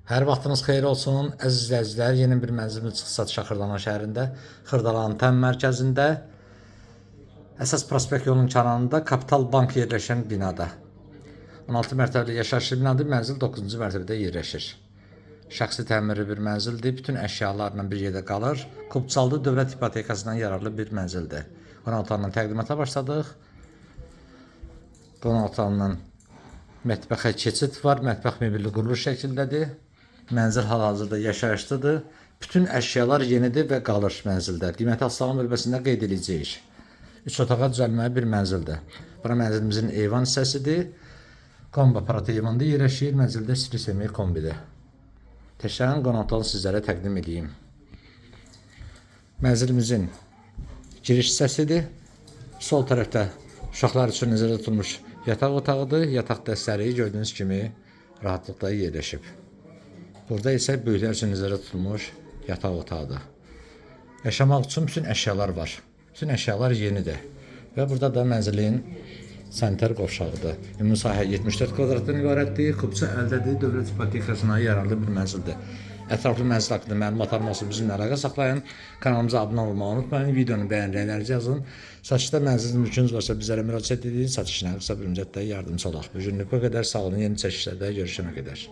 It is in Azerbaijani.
Hər vaxtınız xeyir olsun, əziz izləyicilər. Yeni bir mənzilimiz çıxdı satışa Xırdalana şəhərində, Xırdalanın təm mərkəzində, əsas prospekt yolunun kənarında Kapital Bank yerləşən binada. 16 mərtəbəli yaşayışlı binadır, mənzil 9-cu mərtəbədə yerləşir. Şəxsi təmirli bir mənzildir, bütün əşyalarla bir yerdə qalır. Kubsaldı dövlət ipotekasından yararlı bir mənzildir. Qonaq otağından təqdimata başladıq. Qonaq otağından mətbəxə keçid var, mətbəx mebelli quruluş şəklindədir. Mənzil hal-hazırda yaşayışlıdır. Bütün əşyalar yenidir və qalır mənzildə. Qiyməti aslan bölməsində qeyd edəcəyik. 3 otağa düzəlməli bir mənzildir. Bura mənzilimizin eyvan hissəsidir. Kombi aparatı eyvanda yerləşir. Mənzildə sivri semir kombidir. Təşəkkürən qonaq otağını sizlərə təqdim edeyim. Mənzilimizin giriş hissəsidir. Sol tərəfdə uşaqlar üçün nəzərdə tutulmuş yataq otağıdır. Yataq dəstəyi gördüyünüz kimi rahatlıqla yerləşib. Burada isə böyüklər üçün nəzərdə tutulmuş yataq otağıdır. Yaşamaq üçün bütün əşyalar var. Bütün əşyalar yenidir. Və burada da mənzilin sanitar qovşağıdır. Ümumi sahə 74 kvadratdan ibarətdir. Kubça əldədir. Dövlət ipotekasına yararlı bir mənzildir. Ətraflı mənzil haqqında məlumat almaq üçün bizimlə əlaqə saxlayın. Kanalımıza abunə olmağı unutmayın. Videonu bəyənlərinizi yazın. Satışda mənzil mülkünüz varsa bizlərə müraciət edin. Satışına qısa bir müddətdə yardımcı olaq. Bu günlük bu qədər. Sağ olun. Yeni çəkişlərdə görüşənə qədər.